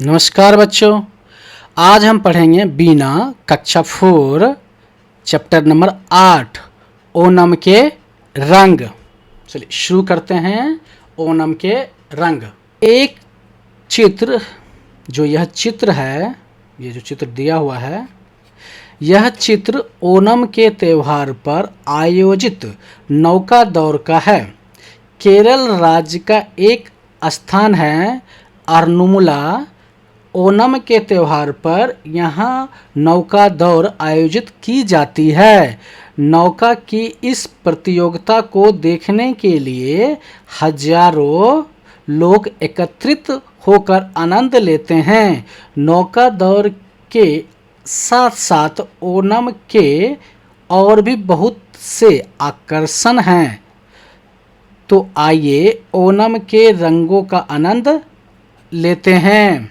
नमस्कार बच्चों। आज हम पढ़ेंगे बीना कक्षा 4 चैप्टर नंबर 8 ओणम के रंग। चलिए शुरू करते हैं। ओणम के रंग। एक चित्र, जो यह चित्र है, ये जो चित्र दिया हुआ है, यह चित्र ओणम के त्यौहार पर आयोजित नौका दौड़ का है। केरल राज्य का एक स्थान है अर्नुमुला। ओणम के त्यौहार पर यहाँ नौका दौड़ आयोजित की जाती है। नौका की इस प्रतियोगिता को देखने के लिए हजारों लोग एकत्रित होकर आनंद लेते हैं। नौका दौड़ के साथ साथ ओणम के और भी बहुत से आकर्षण हैं। तो आइए ओणम के रंगों का आनंद लेते हैं।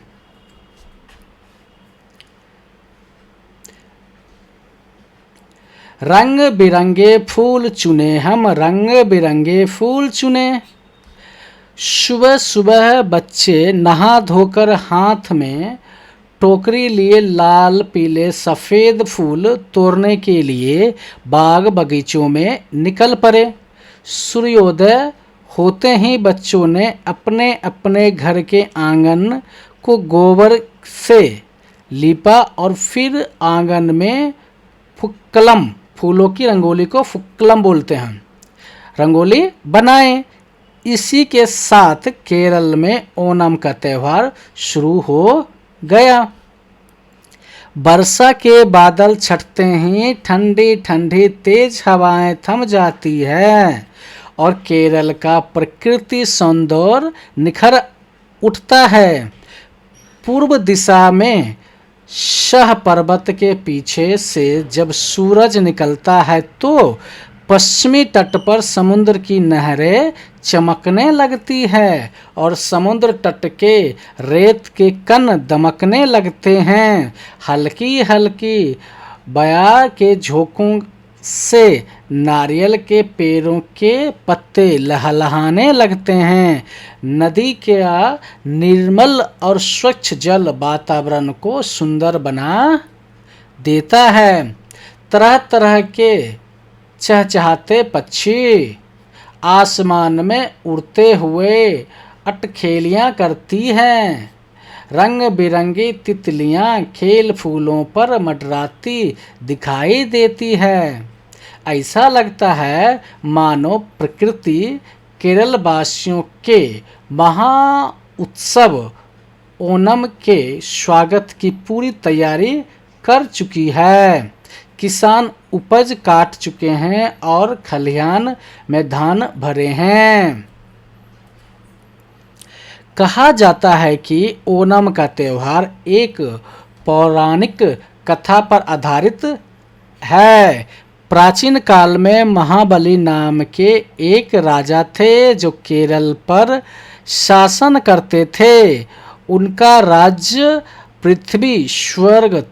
रंग बिरंगे फूल चुने हम, रंग बिरंगे फूल चुने। सुबह सुबह बच्चे नहा धोकर हाथ में टोकरी लिए लाल पीले सफ़ेद फूल तोड़ने के लिए बाग बगीचों में निकल पड़े। सूर्योदय होते ही बच्चों ने अपने अपने घर के आंगन को गोबर से लीपा और फिर आंगन में फुक्कलम, फूलों की रंगोली को फुक्कलम बोलते हैं, रंगोली बनाए। इसी के साथ केरल में ओणम का त्यौहार शुरू हो गया। वर्षा के बादल छटते ही ठंडी ठंडी तेज हवाएं थम जाती है और केरल का प्रकृति सौंदर्य निखर उठता है। पूर्व दिशा में शह पर्वत के पीछे से जब सूरज निकलता है तो पश्चिमी तट पर समुद्र की नहरें चमकने लगती है और समुद्र तट के रेत के कण दमकने लगते हैं। हल्की हल्की बयार के झोंकों से नारियल के पेड़ों के पत्ते लहलहाने लगते हैं। नदी का निर्मल और स्वच्छ जल वातावरण को सुंदर बना देता है। तरह तरह के चहचहाते पक्षी आसमान में उड़ते हुए अटखेलियाँ करती हैं। रंग बिरंगी तितलियाँ खेल फूलों पर मंडराती दिखाई देती है। ऐसा लगता है मानो प्रकृति केरल वासियों के महा उत्सव ओणम के स्वागत की पूरी तैयारी कर चुकी है। किसान उपज काट चुके हैं और खलिहान में धान भरे हैं। कहा जाता है कि ओणम का त्यौहार एक पौराणिक कथा पर आधारित है। प्राचीन काल में महाबली नाम के एक राजा थे जो केरल पर शासन करते थे। उनका राज्य पृथ्वी, स्वर्ग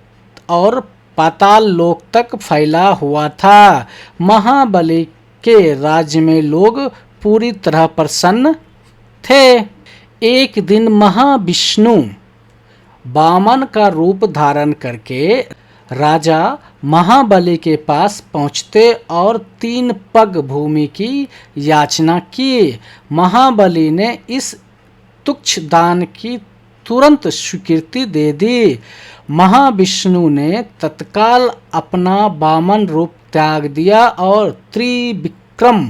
और पाताल लोक तक फैला हुआ था। महाबली के राज्य में लोग पूरी तरह प्रसन्न थे। एक दिन महाविष्णु वामन का रूप धारण करके राजा महाबली के पास पहुँचते और 3 पग भूमि की याचना की। महाबली ने इस तुच्छ दान की तुरंत स्वीकृति दे दी। महाविष्णु ने तत्काल अपना वामन रूप त्याग दिया और त्रिविक्रम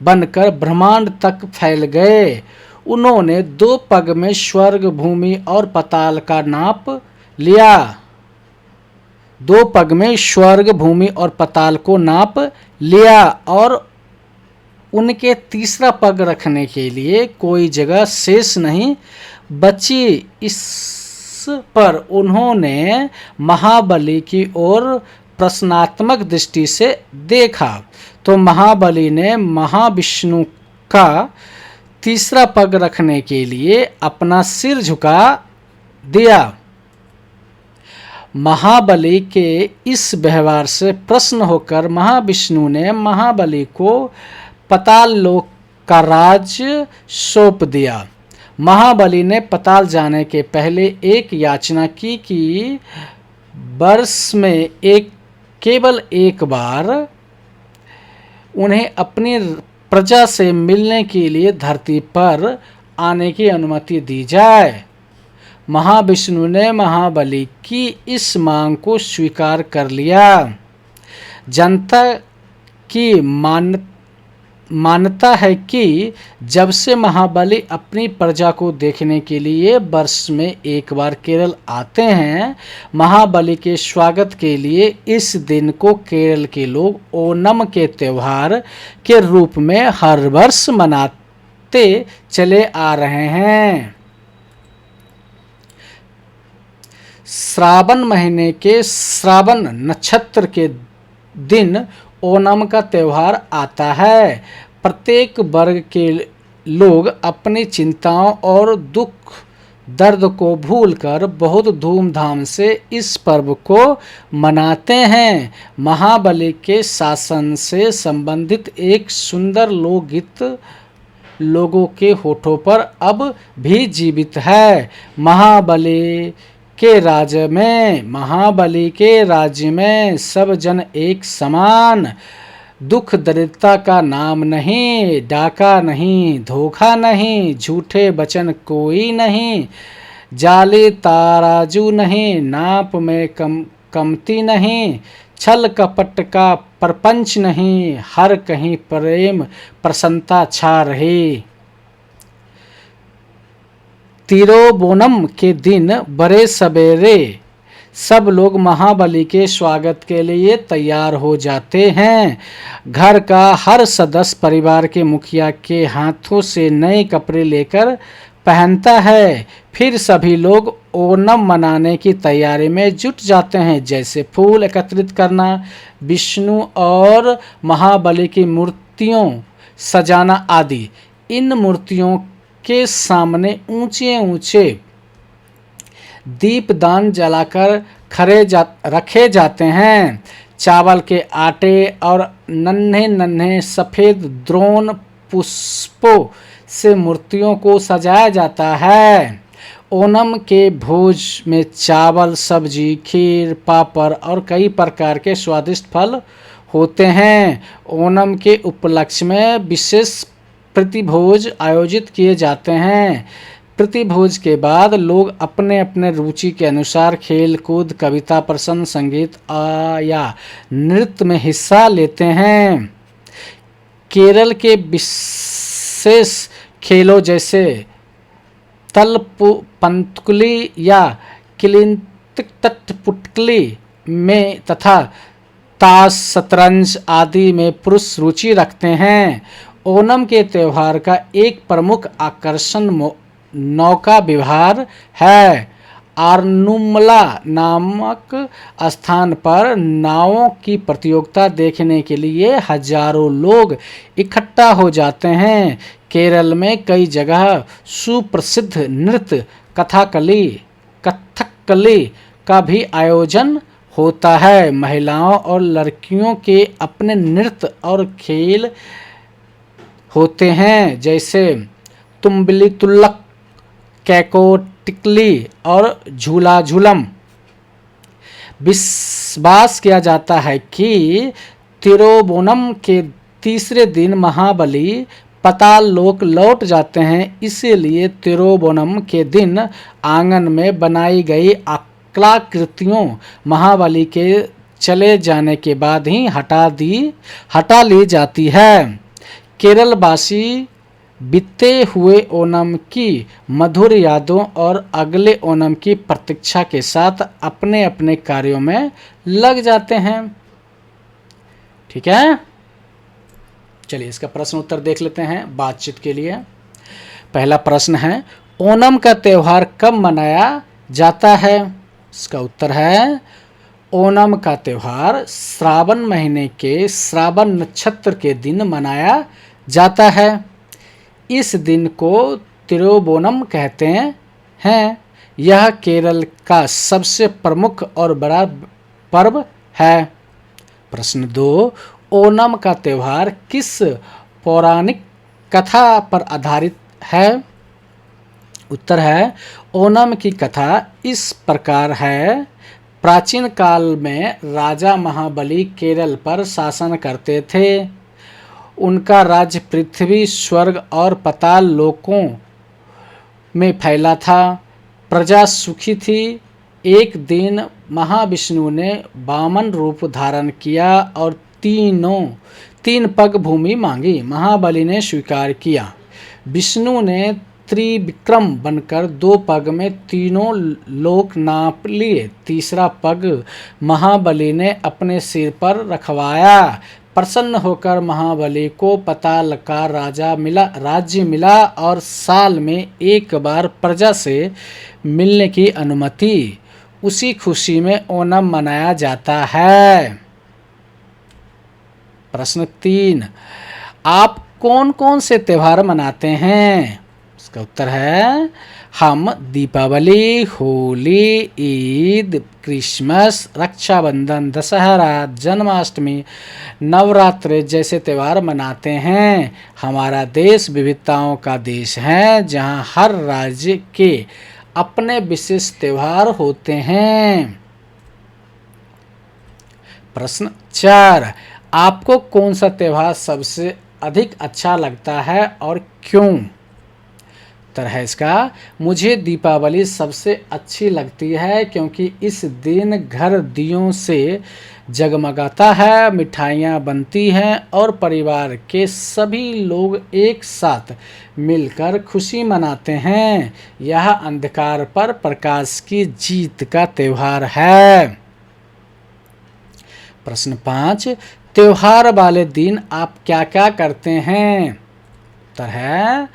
बनकर ब्रह्मांड तक फैल गए। उन्होंने 2 पग में स्वर्ग, भूमि और पाताल का नाप लिया। 2 पग में स्वर्ग, भूमि और पाताल को नाप लिया और उनके तीसरा पग रखने के लिए कोई जगह शेष नहीं बची। इस पर उन्होंने महाबली की ओर प्रश्नात्मक दृष्टि से देखा तो महाबली ने महाविष्णु का तीसरा पग रखने के लिए अपना सिर झुका दिया। महाबली के इस व्यवहार से प्रसन्न होकर महाविष्णु ने महाबली को पाताल लोक का राज्य सौंप दिया। महाबली ने पताल जाने के पहले एक याचना की कि वर्ष में केवल एक बार उन्हें अपनी प्रजा से मिलने के लिए धरती पर आने की अनुमति दी जाए। महाविष्णु ने महाबली की इस मांग को स्वीकार कर लिया। जनता की मान्यता है कि जब से महाबली अपनी प्रजा को देखने के लिए वर्ष में एक बार केरल आते हैं, महाबली के स्वागत के लिए इस दिन को केरल के लोग ओणम के त्योहार के रूप में हर वर्ष मनाते चले आ रहे हैं। श्रावण महीने के श्रावण नक्षत्र के दिन ओणम का त्यौहार आता है। प्रत्येक वर्ग के लोग अपनी चिंताओं और दुख दर्द को भूलकर बहुत धूमधाम से इस पर्व को मनाते हैं। महाबली के शासन से संबंधित एक सुंदर लोकगीत लोगों के होठों पर अब भी जीवित है। महाबली के राज्य में सब जन एक समान, दुख दरिद्रता का नाम नहीं, डाका नहीं, धोखा नहीं, झूठे वचन कोई नहीं, जाली तराजू नहीं, नाप में कमती नहीं, छल कपट का प्रपंच नहीं, हर कहीं प्रेम प्रसन्नता छा रही। तिरुवोणम के दिन बड़े सवेरे सब लोग महाबली के स्वागत के लिए तैयार हो जाते हैं। घर का हर सदस्य परिवार के मुखिया के हाथों से नए कपड़े लेकर पहनता है। फिर सभी लोग ओणम मनाने की तैयारी में जुट जाते हैं, जैसे फूल एकत्रित करना, विष्णु और महाबली की मूर्तियों सजाना आदि। इन मूर्तियों के सामने ऊंचे ऊंचे दीपदान जलाकर रखे जाते हैं। चावल के आटे और नन्हे नन्हे सफ़ेद द्रोण पुष्पों से मूर्तियों को सजाया जाता है। ओणम के भोज में चावल, सब्जी, खीर, पापड़ और कई प्रकार के स्वादिष्ट फल होते हैं। ओणम के उपलक्ष्य में विशेष प्रतिभोज आयोजित किए जाते हैं। प्रतिभोज के बाद लोग अपने अपने रुचि के अनुसार खेल कूद, कविता, प्रसंग, संगीत या नृत्य में हिस्सा लेते हैं। केरल के विशेष खेलों जैसे तलपुटली या किलिंतपुटली में तथा ताश, शतरंज आदि में पुरुष रुचि रखते हैं। ओणम के त्यौहार का एक प्रमुख आकर्षण नौका विहार है। आरनुमला नामक स्थान पर नावों की प्रतियोगिता देखने के लिए हजारों लोग इकट्ठा हो जाते हैं। केरल में कई जगह सुप्रसिद्ध नृत्य कथकली का भी आयोजन होता है। महिलाओं और लड़कियों के अपने नृत्य और खेल होते हैं, जैसे तुम्बिली तुल्लक, कैकोटिकली और झूला झूलम। विश्वास किया जाता है कि तिरुवोणम के तीसरे दिन महाबली पाताल लोक लौट जाते हैं, इसीलिए तिरुवोणम के दिन आंगन में बनाई गई कलाकृतियों महाबली के चले जाने के बाद ही हटा ली जाती है। केरलवासी बीते हुए ओणम की मधुर यादों और अगले ओणम की प्रतीक्षा के साथ अपने अपने कार्यों में लग जाते हैं। ठीक है, चलिए इसका प्रश्न उत्तर देख लेते हैं बातचीत के लिए। पहला प्रश्न है, ओणम का त्यौहार कब मनाया जाता है? इसका उत्तर है, ओणम का त्यौहार श्रावण महीने के श्रावण नक्षत्र के दिन मनाया जाता है। इस दिन को तिरुवोणम कहते हैं। यह केरल का सबसे प्रमुख और बड़ा पर्व है। प्रश्न 2, ओणम का त्यौहार किस पौराणिक कथा पर आधारित है? उत्तर है ओणम की कथा इस प्रकार है। प्राचीन काल में राजा महाबली केरल पर शासन करते थे। उनका राज्य पृथ्वी, स्वर्ग और पाताल लोकों में फैला था। प्रजा सुखी थी। एक दिन महाविष्णु ने वामन रूप धारण किया और तीन पग भूमि मांगी। महाबली ने स्वीकार किया। विष्णु ने त्रिविक्रम बनकर 2 पग में तीनों लोक नाप लिए। तीसरा पग महाबली ने अपने सिर पर रखवाया। प्रसन्न होकर महाबली को पाताल का राज्य मिला और साल में एक बार प्रजा से मिलने की अनुमति। उसी खुशी में ओणम मनाया जाता है। प्रश्न 3, आप कौन कौन से त्योहार मनाते हैं? इसका उत्तर है हम दीपावली, होली, ईद, क्रिसमस, रक्षाबंधन, दशहरा, जन्माष्टमी, नवरात्रि जैसे त्योहार मनाते हैं। हमारा देश विविधताओं का देश है, जहां हर राज्य के अपने विशेष त्योहार होते हैं। प्रश्न 4, आपको कौन सा त्योहार सबसे अधिक अच्छा लगता है और क्यों? उत्तर है इसका मुझे दीपावली सबसे अच्छी लगती है, क्योंकि इस दिन घर दियों से जगमगाता है, मिठाइयाँ बनती हैं और परिवार के सभी लोग एक साथ मिलकर खुशी मनाते हैं। यह अंधकार पर प्रकाश की जीत का त्योहार है। प्रश्न 5, त्योहार वाले दिन आप क्या क्या करते हैं? उत्तर है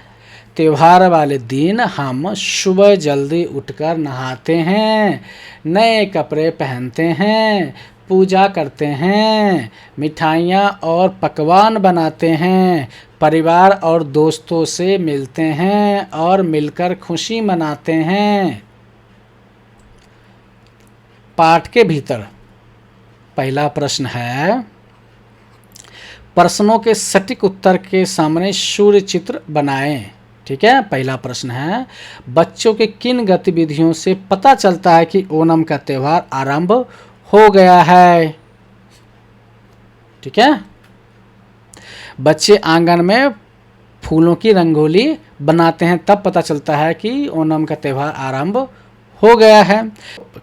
त्योहार वाले दिन हम सुबह जल्दी उठकर नहाते हैं, नए कपड़े पहनते हैं, पूजा करते हैं, मिठाइयाँ और पकवान बनाते हैं, परिवार और दोस्तों से मिलते हैं और मिलकर खुशी मनाते हैं। पाठ के भीतर पहला प्रश्न है, प्रश्नों के सटीक उत्तर के सामने सूर्य चित्र बनाएं। ठीक है, पहला प्रश्न है, बच्चों के किन गतिविधियों से पता चलता है कि ओणम का त्योहार आरंभ हो गया है? ठीक है, बच्चे आंगन में फूलों की रंगोली बनाते हैं, तब पता चलता है कि ओणम का त्योहार आरंभ हो गया है।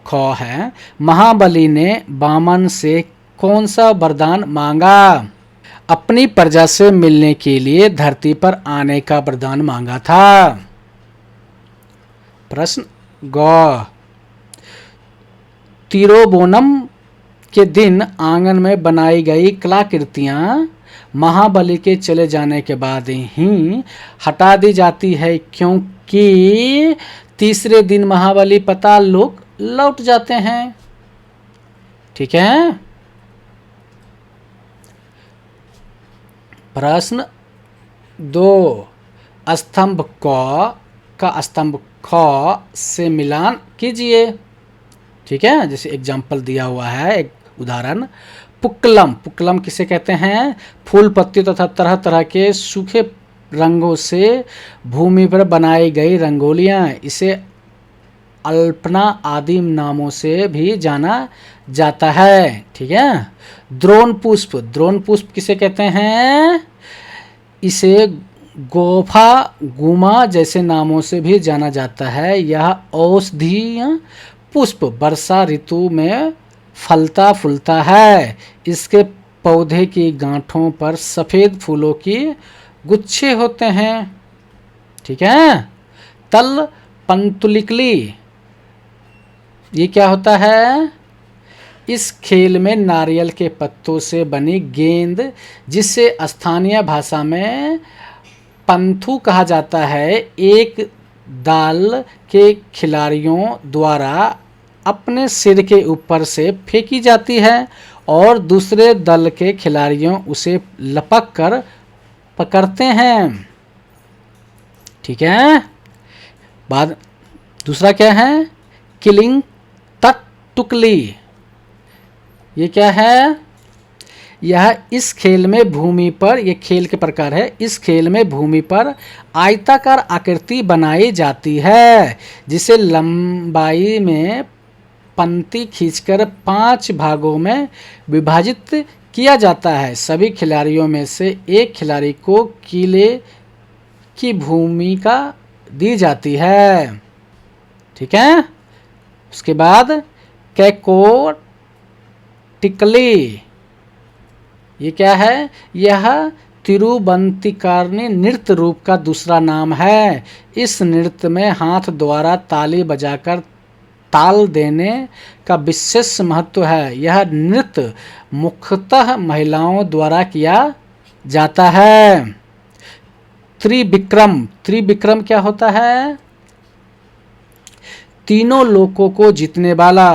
ख है, महाबली ने वामन से कौन सा वरदान मांगा? अपनी प्रजा से मिलने के लिए धरती पर आने का वरदान मांगा था। प्रश्न ग, तिरुवोणम के दिन आंगन में बनाई गई कलाकृतियां महाबली के चले जाने के बाद ही हटा दी जाती है, क्योंकि तीसरे दिन महाबली पाताल लोक लौट जाते हैं। ठीक है, प्रश्न 2, स्तंभ क का स्तंभ ख से मिलान कीजिए। ठीक है, जैसे एग्जाम्पल दिया हुआ है, एक उदाहरण, पुक्कलम। पुक्कलम किसे कहते हैं? फूल पत्ती तथा तरह तरह के सूखे रंगों से भूमि पर बनाई गई रंगोलियां। इसे अल्पना आदि नामों से भी जाना जाता है। ठीक है, द्रोण पुष्प। द्रोण पुष्प किसे कहते हैं? इसे गोफा, गुमा जैसे नामों से भी जाना जाता है। यह औषधीय पुष्प वर्षा ऋतु में फलता फूलता है। इसके पौधे की गांठों पर सफ़ेद फूलों की गुच्छे होते हैं। ठीक है, तल पंतुलिकली, ये क्या होता है? इस खेल में नारियल के पत्तों से बनी गेंद, जिसे स्थानीय भाषा में पंथु कहा जाता है, एक दल के खिलाड़ियों द्वारा अपने सिर के ऊपर से फेंकी जाती है और दूसरे दल के खिलाड़ियों उसे लपक कर पकड़ते हैं। ठीक है, बाद दूसरा क्या है? किलिंग टुकली। ये क्या है? यह इस खेल में भूमि पर, ये खेल के प्रकार है, इस खेल में भूमि पर आयताकार आकृति बनाई जाती है जिसे लंबाई में पंक्ति खींचकर 5 भागों में विभाजित किया जाता है। सभी खिलाड़ियों में से एक खिलाड़ी को किले की भूमिका दी जाती है। ठीक है। उसके बाद कैकोटिकली, ये क्या है? यह तिरुवंतिकारनी नृत्य रूप का दूसरा नाम है। इस नृत्य में हाथ द्वारा ताली बजाकर ताल देने का विशेष महत्व है। यह नृत्य मुख्यतः महिलाओं द्वारा किया जाता है। त्रिविक्रम, त्रिविक्रम क्या होता है? तीनों लोकों को जीतने वाला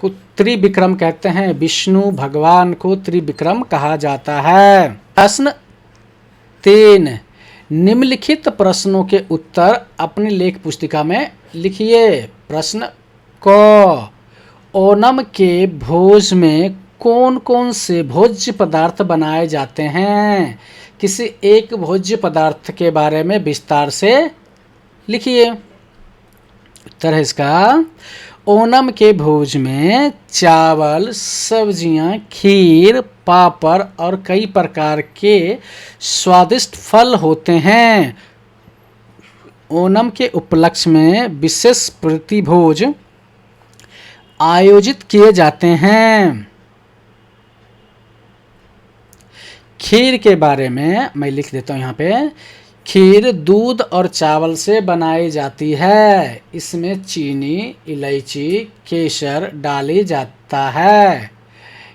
को त्रिविक्रम कहते हैं। विष्णु भगवान को त्रिविक्रम कहा जाता है। प्रश्न 3, निम्नलिखित प्रश्नों के उत्तर अपनी लेख पुस्तिका में लिखिए। प्रश्न क, ओणम के भोज में कौन कौन से भोज्य पदार्थ बनाए जाते हैं? किसी एक भोज्य पदार्थ के बारे में विस्तार से लिखिए। उत्तर है इसका, ओणम के भोज में चावल, सब्जियां, खीर, पापड़ और कई प्रकार के स्वादिष्ट फल होते हैं। ओणम के उपलक्ष्य में विशेष प्रतिभोज आयोजित किए जाते हैं। खीर के बारे में मैं लिख देता हूँ यहाँ पे। खीर दूध और चावल से बनाई जाती है। इसमें चीनी, इलायची, केसर डाली जाता है।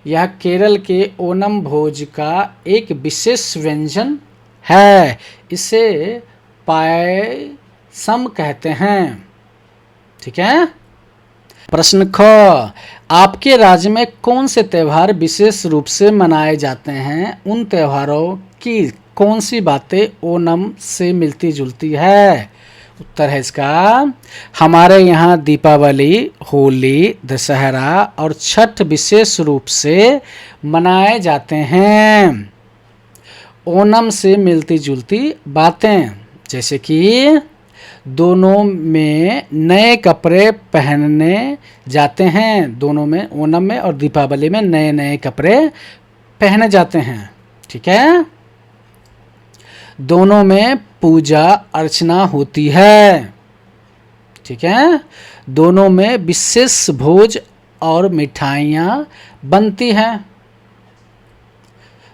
यह केरल के ओणम भोज का एक विशेष व्यंजन है। इसे पायसम कहते हैं। ठीक है। प्रश्न ख, आपके राज्य में कौन से त्यौहार विशेष रूप से मनाए जाते हैं? उन त्यौहारों की कौन सी बातें ओणम से मिलती जुलती है? उत्तर है इसका, हमारे यहाँ दीपावली, होली, दशहरा और छठ विशेष रूप से मनाए जाते हैं। ओणम से मिलती जुलती बातें जैसे कि दोनों में नए कपड़े पहनने जाते हैं। दोनों में, ओणम में और दीपावली में नए नए कपड़े पहने जाते हैं। ठीक है। दोनों में पूजा अर्चना होती है। ठीक है। दोनों में विशेष भोज और मिठाइयाँ बनती हैं।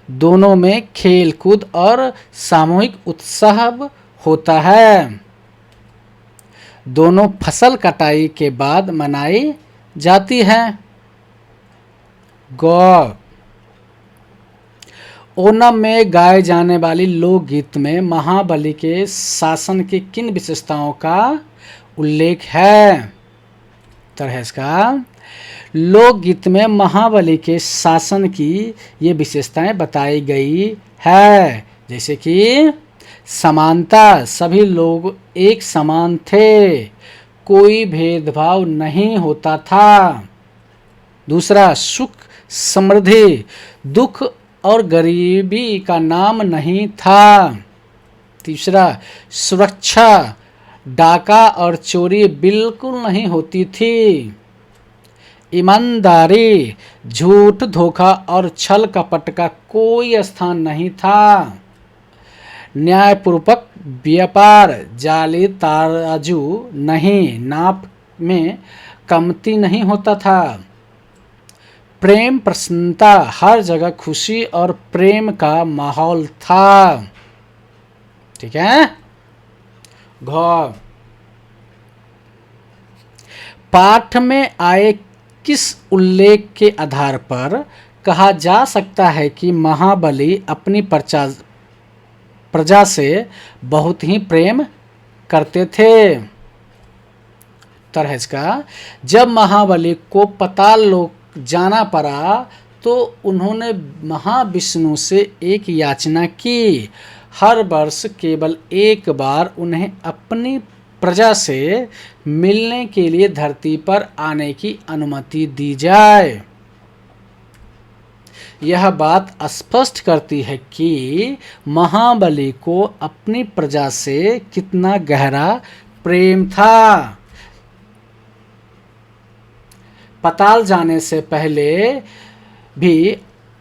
दोनों में खेल कूद और सामूहिक उत्सव होता है। दोनों फसल कटाई के बाद मनाई जाती है। गौ, ओणम में गाए जाने वाली लोकगीत में महाबली के शासन की किन विशेषताओं का उल्लेख है? उत्तर है इसका, लोकगीत में महाबली के शासन की ये विशेषताएं बताई गई है। जैसे कि समानता, सभी लोग एक समान थे, कोई भेदभाव नहीं होता था। दूसरा, सुख समृद्धि, दुख और गरीबी का नाम नहीं था। तीसरा, सुरक्षा, डाका और चोरी बिल्कुल नहीं होती थी। ईमानदारी, झूठ, धोखा और छल कपट का कोई स्थान नहीं था। न्यायपूर्वक व्यापार, जाली तराजू नहीं, नाप में कमती नहीं होता था। प्रेम, प्रसन्नता, हर जगह खुशी और प्रेम का माहौल था। ठीक है। घ, पाठ में आए किस उल्लेख के आधार पर कहा जा सकता है कि महाबली अपनी प्रजा से बहुत ही प्रेम करते थे? उत्तर है इसका, जब महाबली को पाताल लोक जाना पड़ा तो उन्होंने महाविष्णु से एक याचना की। हर वर्ष केवल एक बार उन्हें अपनी प्रजा से मिलने के लिए धरती पर आने की अनुमति दी जाए। यह बात स्पष्ट करती है कि महाबली को अपनी प्रजा से कितना गहरा प्रेम था। पाताल जाने से पहले भी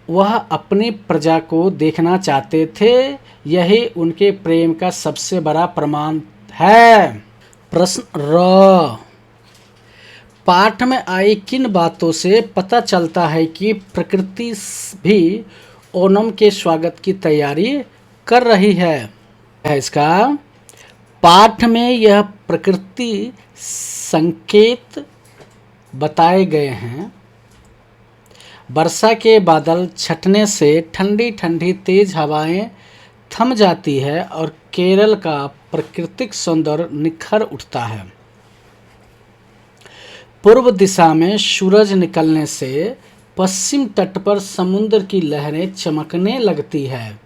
वह अपनी प्रजा को देखना चाहते थे, यही उनके प्रेम का सबसे बड़ा प्रमाण है। प्रश्न र, पाठ में आई किन बातों से पता चलता है कि प्रकृति भी ओणम के स्वागत की तैयारी कर रही है? इसका पाठ में यह प्रकृति संकेत बताए गए हैं। वर्षा के बादल छटने से ठंडी ठंडी तेज हवाएं थम जाती है और केरल का प्राकृतिक सौंदर्य निखर उठता है। पूर्व दिशा में सूरज निकलने से पश्चिम तट पर समुद्र की लहरें चमकने लगती है।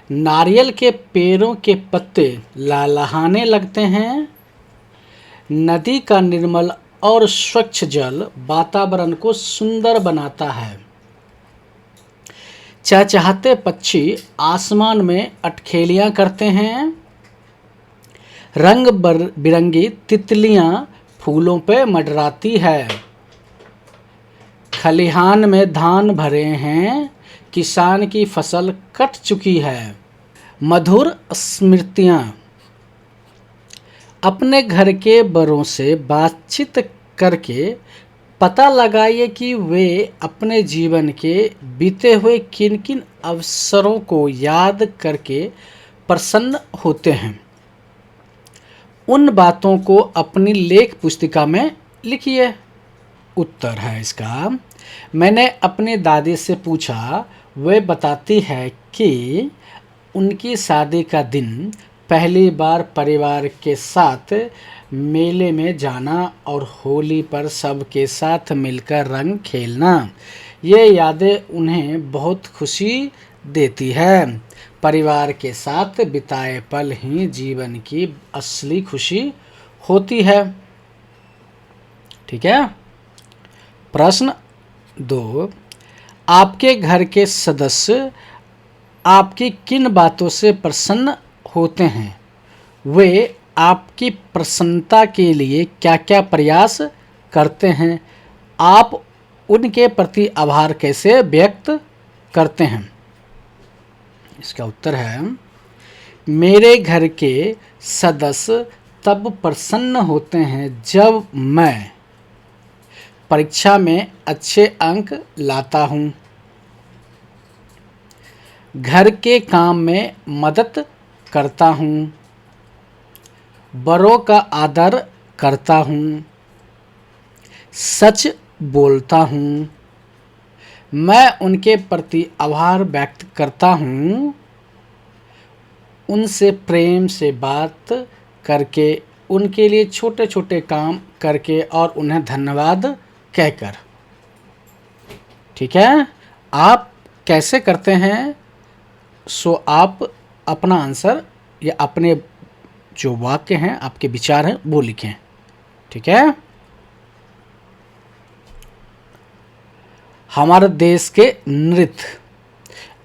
नारियल के पेड़ों के पत्ते लहलहाने लगते हैं। नदी का निर्मल और स्वच्छ जल वातावरण को सुंदर बनाता है। चहचहाते पक्षी आसमान में अटखेलियां करते हैं। रंग बिरंगी तितलियां फूलों पे मंडराती है। खलिहान में धान भरे हैं, किसान की फसल कट चुकी है। मधुर स्मृतियां, अपने घर के बड़ों से बातचीत करके पता लगाइए कि वे अपने जीवन के बीते हुए किन किन अवसरों को याद करके प्रसन्न होते हैं। उन बातों को अपनी लेख पुस्तिका में लिखिए। उत्तर है इसका, मैंने अपनी दादी से पूछा, वे बताती है कि उनकी शादी का दिन पहली बार परिवार के साथ मेले में जाना और होली पर सबके साथ मिलकर रंग खेलना, ये यादें उन्हें बहुत खुशी देती है। परिवार के साथ बिताए पल ही जीवन की असली खुशी होती है। ठीक है। प्रश्न 2, आपके घर के सदस्य आपकी किन बातों से प्रसन्न होते हैं? वे आपकी प्रसन्नता के लिए क्या क्या प्रयास करते हैं? आप उनके प्रति आभार कैसे व्यक्त करते हैं? इसका उत्तर है, मेरे घर के सदस्य तब प्रसन्न होते हैं जब मैं परीक्षा में अच्छे अंक लाता हूँ, घर के काम में मदद करता हूँ, बड़ों का आदर करता हूँ, सच बोलता हूँ, मैं उनके प्रति आभार व्यक्त करता हूँ, उनसे प्रेम से बात करके, उनके लिए छोटे छोटे काम करके और उन्हें धन्यवाद कहकर। ठीक है। आप कैसे करते हैं? सो आप अपना आंसर या अपने जो वाक्य हैं, आपके विचार हैं, वो लिखें। ठीक है। हमारे देश के नृत्य,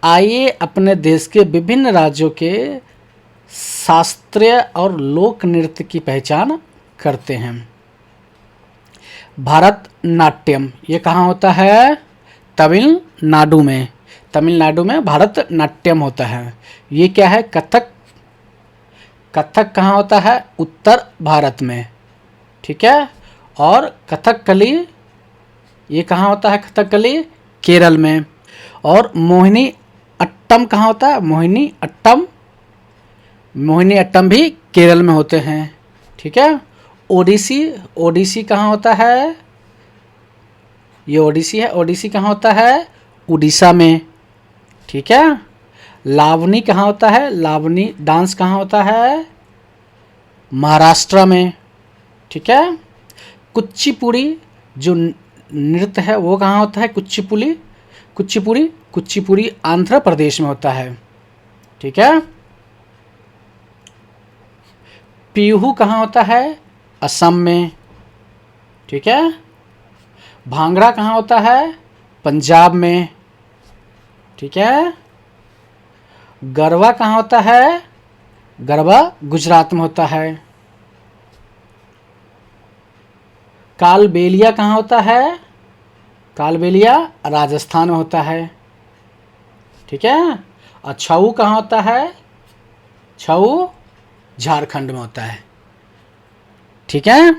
आइए अपने देश के विभिन्न राज्यों के शास्त्रीय और लोक नृत्य की पहचान करते हैं। भरतनाट्यम, ये कहाँ होता है? तमिलनाडु में। तमिलनाडु में भरतनाट्यम होता है। ये क्या है? कथक। कथक कहाँ होता है? उत्तर भारत में। ठीक है। और कथकली, ये कहाँ होता है? कथकली केरल में। और मोहिनी अट्टम कहाँ होता है? मोहिनी अट्टम। मोहिनी अट्टम भी केरल में होते हैं। ठीक है। ओडिसी, ओडिसी कहाँ होता है? ये ओडिसी है। ओडिसी कहाँ होता है? उड़ीसा में। ठीक है। लावनी कहाँ होता है? लावनी डांस कहाँ होता है? महाराष्ट्र में। ठीक है। कुचिपुड़ी जो नृत्य है वो कहाँ होता है? कुचिपुड़ी, कुचिपुड़ी, कुचिपुड़ी आंध्र प्रदेश में होता है। ठीक है। पीहू कहाँ होता है? असम में। ठीक है। भांगड़ा कहाँ होता है? पंजाब में, ठीक है। गरबा कहाँ होता है? गरबा गुजरात में होता है। कालबेलिया कहाँ होता है? कालबेलिया राजस्थान में होता है, ठीक है। और छऊ कहाँ होता है? छऊ झारखंड में होता है, ठीक है।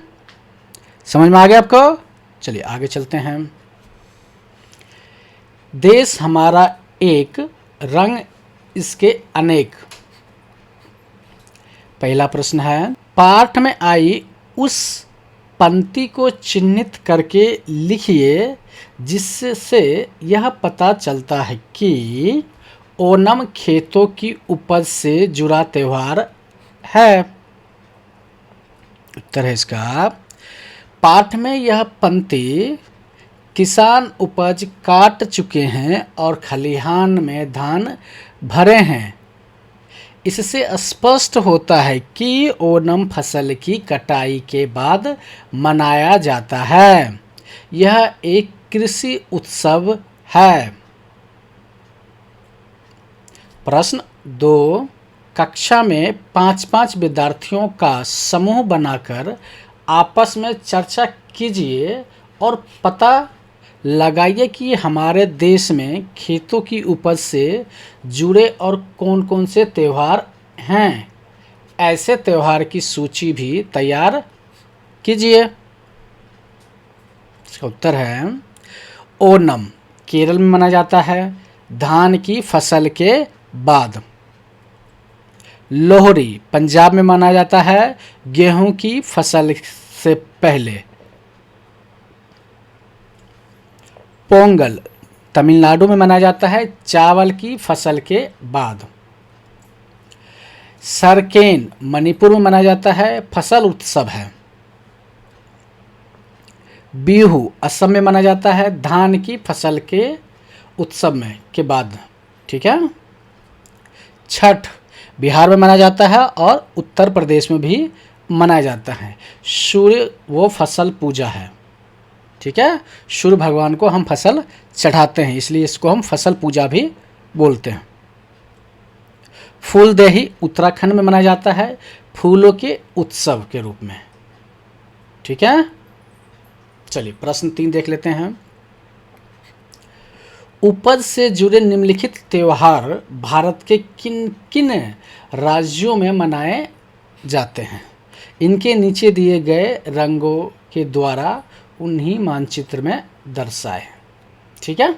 समझ में आ गया आपको? चलिए आगे चलते हैं। देश हमारा एक, रंग इसके अनेक। पहला प्रश्न है, पाठ में आई उस पंक्ति को चिन्हित करके लिखिए जिससे यह पता चलता है कि ओणम खेतों की उपज से जुड़ा त्यौहार है। उत्तर है इसका, पाठ में यह पंक्ति किसान उपज काट चुके हैं और खलिहान में धान भरे हैं। इससे स्पष्ट होता है कि ओणम फसल की कटाई के बाद मनाया जाता है। यह एक कृषि उत्सव है। प्रश्न 2, कक्षा में 5-5 विद्यार्थियों का समूह बनाकर आपस में चर्चा कीजिए और पता लगाइए कि हमारे देश में खेतों की उपज से जुड़े और कौन कौन से त्यौहार हैं। ऐसे त्यौहार की सूची भी तैयार कीजिए। इसका उत्तर है, ओणम केरल में मनाया जाता है धान की फसल के बाद। लोहड़ी पंजाब में मनाया जाता है गेहूं की फसल से पहले। पोंगल तमिलनाडु में मनाया जाता है चावल की फसल के बाद। सरकेन मणिपुर में मनाया जाता है फसल उत्सव है। बिहू असम में मनाया जाता है धान की फसल के उत्सव में के बाद, ठीक है। छठ बिहार में मनाया जाता है और उत्तर प्रदेश में भी मनाया जाता है। सूर्य वो फसल पूजा है, ठीक है। सूर्य भगवान को हम फसल चढ़ाते हैं, इसलिए इसको हम फसल पूजा भी बोलते हैं। फूलदेही उत्तराखंड में मनाया जाता है फूलों के उत्सव के रूप में, ठीक है। चलिए प्रश्न 3 देख लेते हैं। उपज से जुड़े निम्नलिखित त्यौहार भारत के किन किन राज्यों में मनाए जाते हैं? इनके नीचे दिए गए रंगों के द्वारा उन्हीं मानचित्र में दर्शाए, ठीक है।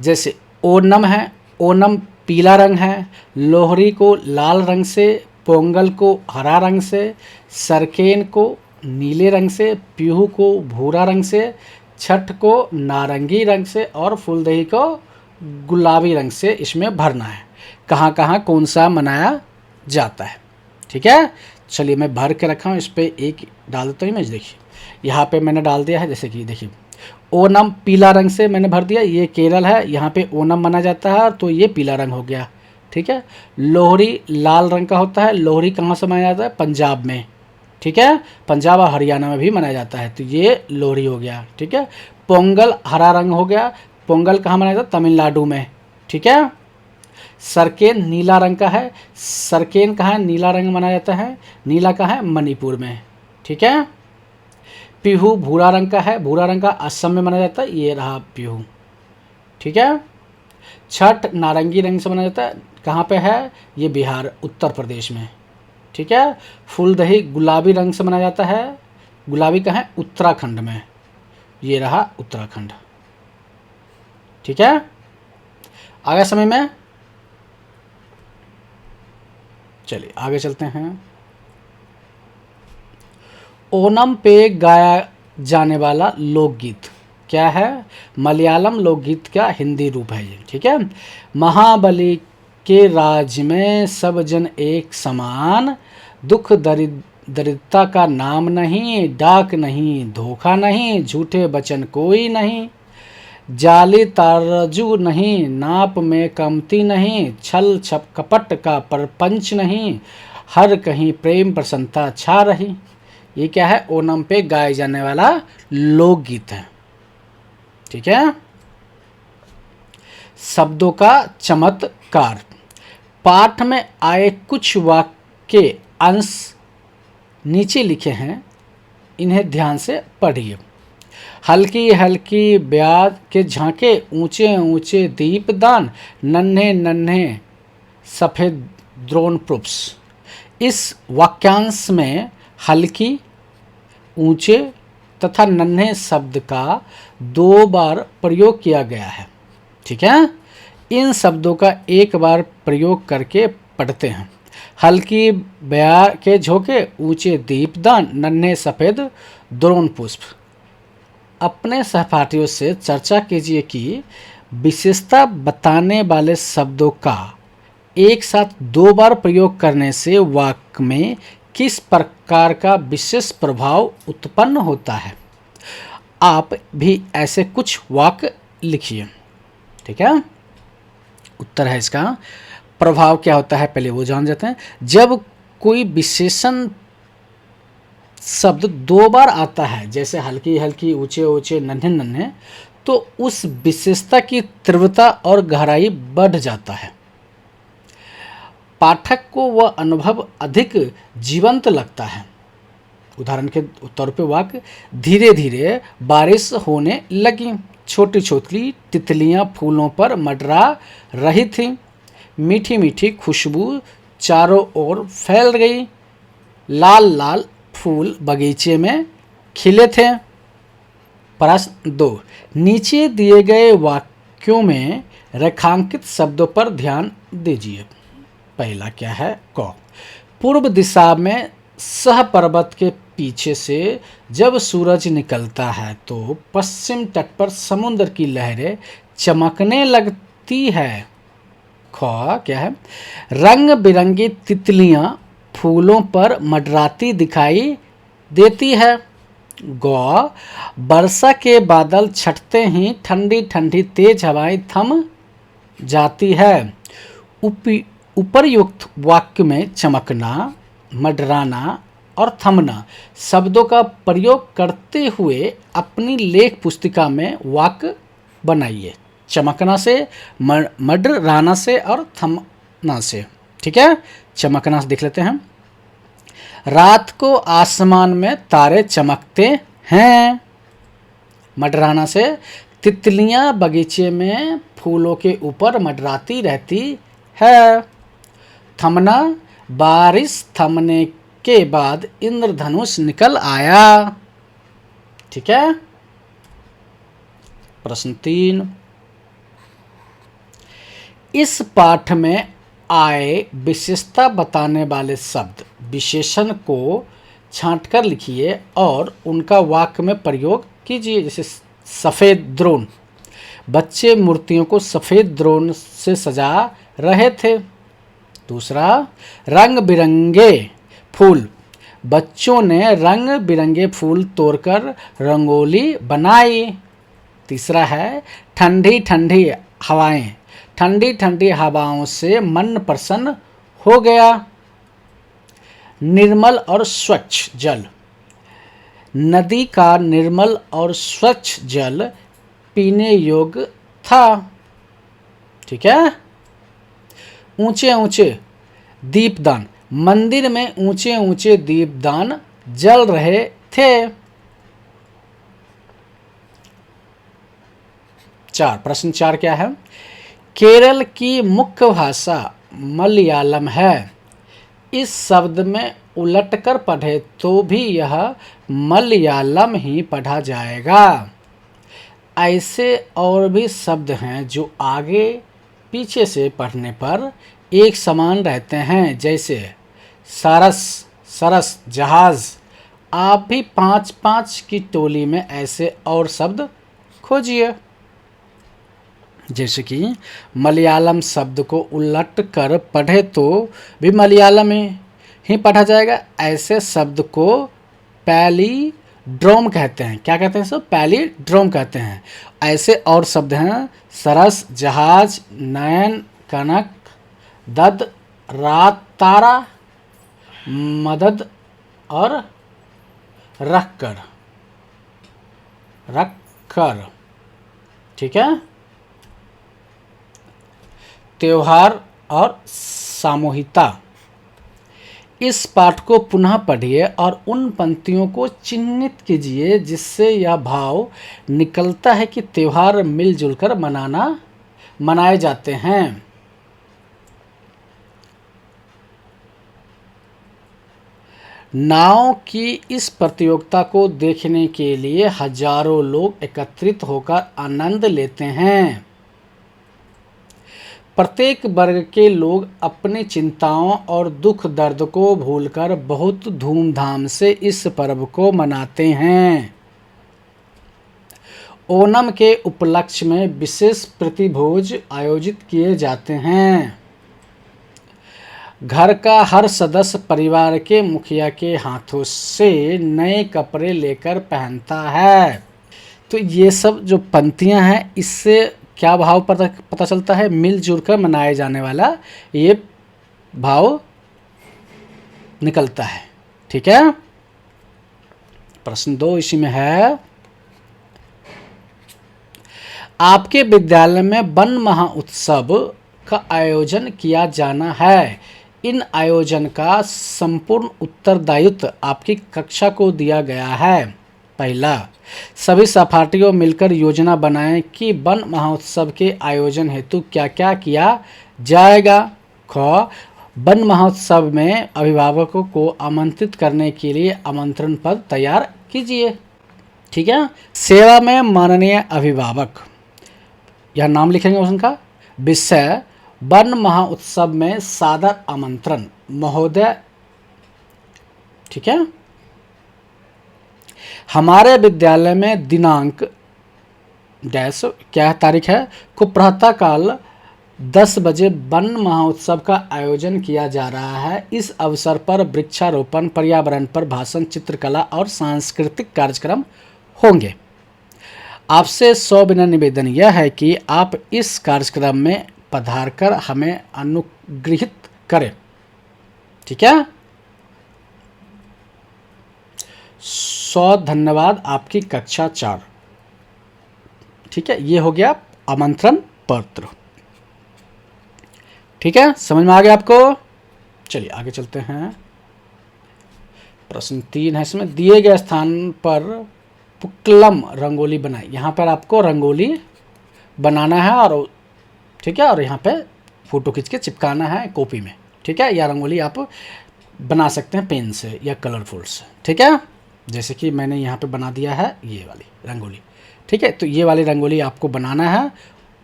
जैसे ओणम है, ओणम पीला रंग है, लोहड़ी को लाल रंग से, पोंगल को हरा रंग से, सरकेन को नीले रंग से, पीहू को भूरा रंग से, छठ को नारंगी रंग से और फूलदेही को गुलाबी रंग से इसमें भरना है। कहाँ कहाँ कौन सा मनाया जाता है, ठीक है। चलिए मैं भर के रखा हूँ, इस पर एक डाल देता हूँ इमेज। देखिए यहाँ पे मैंने डाल दिया है, जैसे कि देखिए ओणम पीला रंग से मैंने भर दिया, ये केरल है, यहाँ पे ओणम मनाया जाता है तो ये पीला रंग हो गया, ठीक है। लोहड़ी लाल रंग का होता है, लोहड़ी कहाँ से मनाया जाता है? पंजाब में, ठीक है। पंजाब और हरियाणा में भी मनाया जाता है, तो ये लोहड़ी हो गया, ठीक है। पोंगल हरा रंग हो गया, पोंगल कहाँ मनाया जाता है? तमिलनाडु में, ठीक है। सरकेन नीला रंग का है, सरकेन कहाँ है? नीला रंग मनाया जाता है, नीला कहाँ है? मणिपुर में, ठीक है। पीहू भूरा रंग का है, भूरा रंग का असम में मनाया जाता है, ये रहा पीहू, ठीक है। छठ नारंगी रंग से मनाया जाता है, कहाँ पे है? ये बिहार उत्तर प्रदेश में, ठीक है। फूलदही गुलाबी रंग से मनाया जाता है, गुलाबी कहाँ है? उत्तराखंड में, ये रहा उत्तराखंड, ठीक है। आगे समय में चलिए आगे चलते हैं। ओणम पे गाया जाने वाला लोकगीत क्या है? मलयालम लोकगीत का हिंदी रूप है ये, ठीक है। महाबली के राज में सब जन एक समान, दुख दरिद्रता का नाम नहीं, डाक नहीं धोखा नहीं, झूठे वचन कोई नहीं, जाली तारजू नहीं, नाप में कमती नहीं, छल छप कपट का परपंच नहीं, हर कहीं प्रेम प्रसन्नता छा रही। ये क्या है? ओणम पे गाए जाने वाला लोकगीत है, ठीक है। शब्दों का चमत्कार। पाठ में आए कुछ वाक्य अंश नीचे लिखे हैं, इन्हें ध्यान से पढ़िए। हल्की हल्की ब्याज के झांके, ऊंचे ऊंचे दीपदान, नन्हे नन्हे सफ़ेद द्रोण पुष्प। इस वाक्यांश में हल्की, ऊंचे तथा नन्हे शब्द का 2 बार प्रयोग किया गया है। ठीक है, इन शब्दों का एक बार प्रयोग करके पढ़ते हैं। हल्की ब्याह के झोंके, ऊंचे दीपदान, नन्हे सफ़ेद द्रोण पुष्प। अपने सहपाठियों से चर्चा कीजिए कि विशेषता बताने वाले शब्दों का एक साथ 2 बार प्रयोग करने से वाक्य में किस प्रकार का विशेष प्रभाव उत्पन्न होता है। आप भी ऐसे कुछ वाक्य लिखिए। ठीक है, उत्तर है इसका। प्रभाव क्या होता है पहले वो जान जाते हैं। जब कोई विशेषण शब्द 2 बार आता है, जैसे हल्की हल्की, ऊंचे ऊंचे, नन्हे नन्हे, तो उस विशेषता की तीव्रता और गहराई बढ़ जाता है। पाठक को वह अनुभव अधिक जीवंत लगता है। उदाहरण के तौर पे वाक्य, धीरे धीरे बारिश होने लगी, छोटी छोटी तितलियां फूलों पर मंडरा रही थी, मीठी मीठी खुशबू चारों ओर फैल गई, लाल लाल फूल बगीचे में खिले थे। प्रश्न 2, नीचे दिए गए वाक्यों में रेखांकित शब्दों पर ध्यान दीजिए। पहला क्या है, क। पूर्व दिशा में सह पर्वत के पीछे से जब सूरज निकलता है तो पश्चिम तट पर समुद्र की लहरें चमकने लगती है। ख क्या है, रंग बिरंगी तितलियां फूलों पर मंडराती दिखाई देती है। ग, वर्षा के बादल छटते ही ठंडी ठंडी तेज हवाएं थम जाती है। उपर्युक्त वाक्य में चमकना, मंडराना और थमना शब्दों का प्रयोग करते हुए अपनी लेख पुस्तिका में वाक्य बनाइए। चमकना से, मंडराना से और थमना से। ठीक है, चमकना से देख लेते हैं। रात को आसमान में तारे चमकते हैं। मंडराना से, तितलियां बगीचे में फूलों के ऊपर मंडराती रहती है। थमना, बारिश थमने के बाद इंद्रधनुष निकल आया। ठीक है। प्रश्न 3, इस पाठ में आए विशेषता बताने वाले शब्द विशेषण को छांटकर लिखिए और उनका वाक्य में प्रयोग कीजिए। जैसे सफ़ेद द्रोण, बच्चे मूर्तियों को सफ़ेद द्रोण से सजा रहे थे। दूसरा, रंग बिरंगे फूल, बच्चों ने रंग बिरंगे फूल तोड़कर रंगोली बनाई। तीसरा है, ठंडी ठंडी हवाएं, ठंडी ठंडी हवाओं से मन प्रसन्न हो गया। निर्मल और स्वच्छ जल, नदी का निर्मल और स्वच्छ जल पीने योग्य था। ठीक है। ऊंचे ऊंचे दीपदान, मंदिर में ऊंचे ऊंचे दीपदान जल रहे थे। 4, प्रश्न 4 क्या है, केरल की मुख्य भाषा मलयालम है। इस शब्द में उलटकर पढ़े तो भी यह मलयालम ही पढ़ा जाएगा। ऐसे और भी शब्द हैं जो आगे पीछे से पढ़ने पर एक समान रहते हैं, जैसे सरस, सरस, जहाज। आप भी 5-5 की टोली में ऐसे और शब्द खोजिए। जैसे कि मलयालम शब्द को उलट कर पढ़े तो भी मलयालम ही पढ़ा जाएगा। ऐसे शब्द को पैलीड्रोम कहते हैं। क्या कहते हैं सब? पैलीड्रोम कहते हैं। ऐसे और शब्द हैं सरस, जहाज, नयन, कनक, दद, रात, तारा, मदद और रखकर, रखकर। ठीक है। त्योहार और सामूहिकता। इस पाठ को पुनः पढ़िए और उन पंक्तियों को चिह्नित कीजिए जिससे यह भाव निकलता है कि त्योहार मिलजुल कर मनाए जाते हैं। नाव की इस प्रतियोगिता को देखने के लिए हजारों लोग एकत्रित होकर आनंद लेते हैं। प्रत्येक वर्ग के लोग अपनी चिंताओं और दुख दर्द को भूलकर बहुत धूमधाम से इस पर्व को मनाते हैं। ओणम के उपलक्ष्य में विशेष प्रतिभोज आयोजित किए जाते हैं। घर का हर सदस्य परिवार के मुखिया के हाथों से नए कपड़े लेकर पहनता है। तो ये सब जो पंक्तियां हैं, इससे क्या भाव पता चलता है? मिलजुल कर मनाए जाने वाला ये भाव निकलता है। ठीक है। प्रश्न 2 इसी में है, आपके विद्यालय में वन महोत्सव का आयोजन किया जाना है। इन आयोजन का संपूर्ण उत्तरदायित्व आपकी कक्षा को दिया गया है। पहला, सभी सहपाठियों मिलकर योजना बनाएं कि वन महोत्सव के आयोजन हेतु क्या क्या किया जाएगा। ख, वन महोत्सव में अभिभावकों को आमंत्रित करने के लिए आमंत्रण पत्र तैयार कीजिए। ठीक है। सेवा में माननीय अभिभावक, यह नाम लिखेंगे उनका। विषय, वन महोत्सव में सादर आमंत्रण महोदय। ठीक है। हमारे विद्यालय में दिनांक डैश क्या तारीख है को प्रातःकाल 10 बजे वन महोत्सव का आयोजन किया जा रहा है। इस अवसर पर वृक्षारोपण, पर्यावरण पर भाषण, चित्रकला और सांस्कृतिक कार्यक्रम होंगे। आपसे सविनय निवेदन यह है कि आप इस कार्यक्रम में पधारकर हमें अनुग्रहित करें। ठीक है। 100 धन्यवाद, आपकी कक्षा 4। ठीक है। ये हो गया आमंत्रण पत्र। ठीक है। समझ में आ गया आपको? चलिए आगे चलते हैं। प्रश्न 3 है इसमें, दिए गए स्थान पर पुक्कलम रंगोली बनाई। यहाँ पर आपको रंगोली बनाना है और ठीक है, और यहाँ पे फोटो खींच के चिपकाना है कॉपी में। ठीक है। या रंगोली आप बना सकते हैं पेन से या कलरफुल से। ठीक है। जैसे कि मैंने यहाँ पे बना दिया है ये वाली रंगोली। ठीक है। तो ये वाली रंगोली आपको बनाना है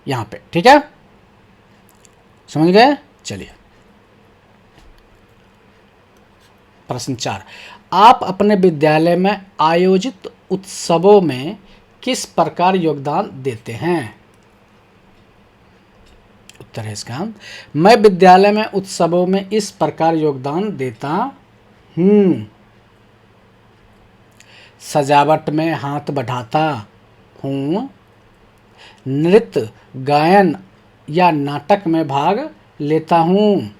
यहाँ पे। ठीक है। समझ गए? चलिए प्रश्न 4, आप अपने विद्यालय में आयोजित उत्सवों में किस प्रकार योगदान देते हैं? उत्तर है इसका, मैं विद्यालय में उत्सवों में इस प्रकार योगदान देता हूँ। सजावट में हाथ बढ़ाता हूँ, नृत्य, गायन या नाटक में भाग लेता हूँ,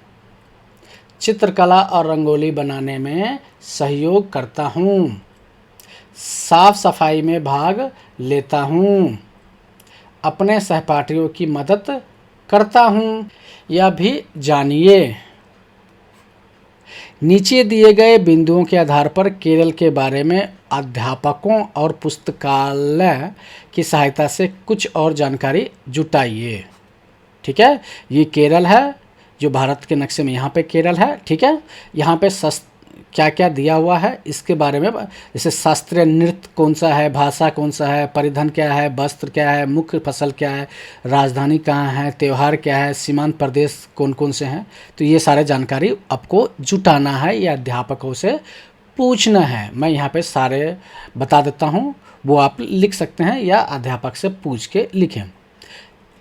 चित्रकला और रंगोली बनाने में सहयोग करता हूँ, साफ सफाई में भाग लेता हूँ, अपने सहपाठियों की मदद करता हूँ। यह भी जानिए। नीचे दिए गए बिंदुओं के आधार पर केरल के बारे में अध्यापकों और पुस्तकालय की सहायता से कुछ और जानकारी जुटाइए। ठीक है। ये केरल है, जो भारत के नक्शे में यहाँ पे केरल है। ठीक है। यहाँ पे क्या क्या दिया हुआ है इसके बारे में, जैसे शास्त्रीय नृत्य कौन सा है, भाषा कौन सा है, परिधान क्या है, वस्त्र क्या है, मुख्य फसल क्या है, राजधानी कहाँ है, त्यौहार क्या है, सीमांत प्रदेश कौन कौन से हैं। तो ये सारे जानकारी आपको जुटाना है या अध्यापकों से पूछना है। मैं यहाँ पे सारे बता देता हूँ, वो आप लिख सकते हैं या अध्यापक से पूछ के लिखें।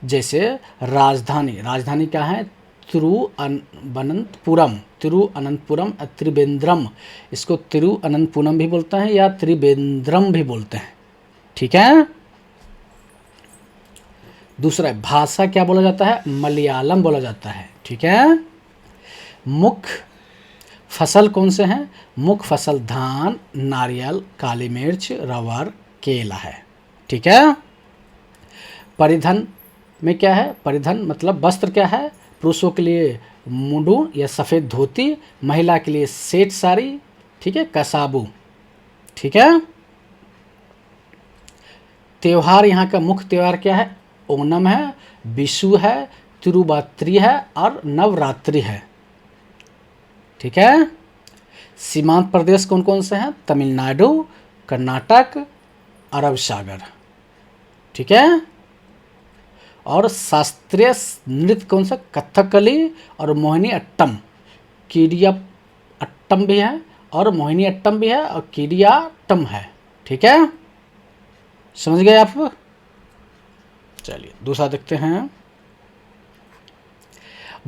जैसे राजधानी क्या है, तिरुअनंतपुरम, त्रिवेंद्रम, इसको तिरुअनंतपुरम भी बोलते हैं या त्रिवेंद्रम भी बोलते हैं। ठीक है। दूसरा, भाषा क्या बोला जाता है, मलयालम बोला जाता है। ठीक है। मुख्य फसल कौन से हैं, मुख्य फसल धान, नारियल, काली मिर्च, रबर, केला है। ठीक है। परिधान में क्या है, परिधान मतलब वस्त्र क्या है, पुरुषों के लिए मुंडू या सफ़ेद धोती, महिला के लिए सेठ साड़ी, ठीक है, कसाबू, ठीक है। त्योहार यहाँ का मुख्य त्यौहार क्या है? ओणम है, विशु है, तिरुवात्री है और नवरात्रि है, ठीक है। सीमांत प्रदेश कौन कौन से हैं? तमिलनाडु, कर्नाटक, अरब सागर, ठीक है। और शास्त्रीय नृत्य कौन सा? कथकली और मोहिनी अट्टम, कीडिया अट्टम भी है और मोहिनी अट्टम भी है और कीडियाट्टम है, ठीक है। समझ गए आप? चलिए दूसरा देखते हैं।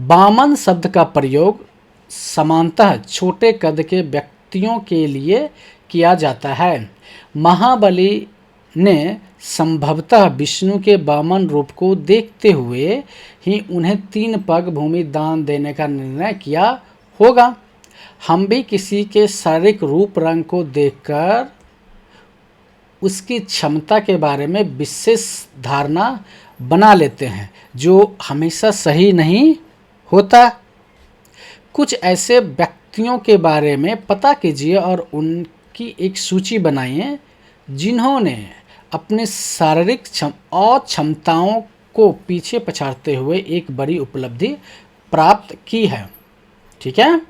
बामन शब्द का प्रयोग सामान्यतः छोटे कद के व्यक्तियों के लिए किया जाता है। महाबली ने संभवतः विष्णु के वामन रूप को देखते हुए ही उन्हें 3 पग भूमि दान देने का निर्णय किया होगा। हम भी किसी के शारीरिक रूप रंग को देखकर उसकी क्षमता के बारे में विशेष धारणा बना लेते हैं, जो हमेशा सही नहीं होता। कुछ ऐसे व्यक्तियों के बारे में पता कीजिए और उनकी एक सूची बनाइए जिन्होंने अपने शारीरिक क्षमताओं को पीछे पछाड़ते हुए एक बड़ी उपलब्धि प्राप्त की है, ठीक है।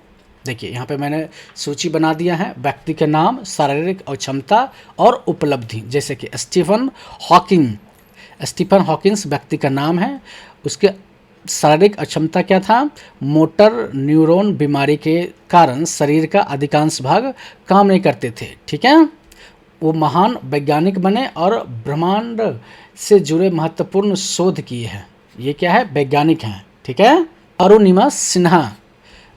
देखिए यहाँ पे मैंने सूची बना दिया है, व्यक्ति के नाम, शारीरिक और क्षमता और उपलब्धि, जैसे कि स्टीफन हॉकिंस व्यक्ति का नाम है। उसके शारीरिक अक्षमता क्या था? मोटर न्यूरॉन बीमारी के कारण शरीर का अधिकांश भाग काम नहीं करते थे, ठीक है। वो महान वैज्ञानिक बने और ब्रह्मांड से जुड़े महत्वपूर्ण शोध किए हैं। ये क्या है? वैज्ञानिक हैं, ठीक है। अरुणिमा सिन्हा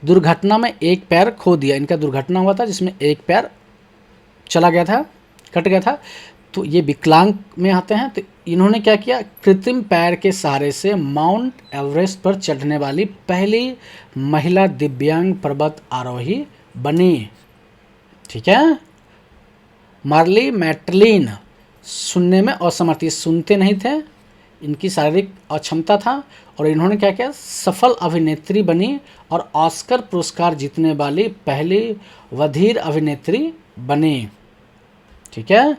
दुर्घटना में एक पैर खो दिया। इनका दुर्घटना हुआ था जिसमें एक पैर चला गया था, कट गया था, तो ये विकलांग में आते हैं। तो इन्होंने क्या किया? कृत्रिम पैर के सहारे से माउंट एवरेस्ट पर चढ़ने वाली पहली महिला दिव्यांग पर्वत आरोही बनी, ठीक है। मार्ली मैटलिन सुनने में असमर्थ, सुनते नहीं थे, इनकी शारीरिक अक्षमता था और इन्होंने क्या किया? सफल अभिनेत्री बनी और ऑस्कर पुरस्कार जीतने वाली पहली बधिर अभिनेत्री बनी, ठीक है।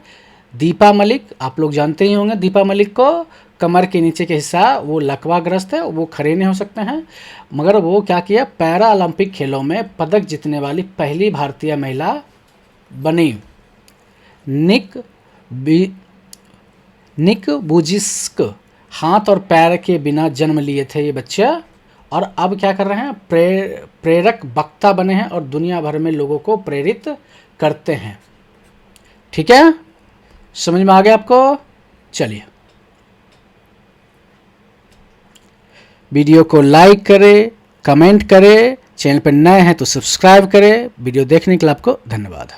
दीपा मलिक, आप लोग जानते ही होंगे दीपा मलिक को। कमर के नीचे के हिस्सा वो लकवाग्रस्त है, वो खड़े नहीं हो सकते हैं, मगर वो क्या किया? पैरा ओलंपिक खेलों में पदक जीतने वाली पहली भारतीय महिला बनी। निक बुजिस्क हाथ और पैर के बिना जन्म लिए थे ये बच्चे, और अब क्या कर रहे हैं? प्रेरक वक्ता बने हैं और दुनिया भर में लोगों को प्रेरित करते हैं, ठीक है। समझ में आ गया आपको? चलिए वीडियो को लाइक करें, कमेंट करें, चैनल पर नए हैं तो सब्सक्राइब करें। वीडियो देखने के लिए आपको धन्यवाद।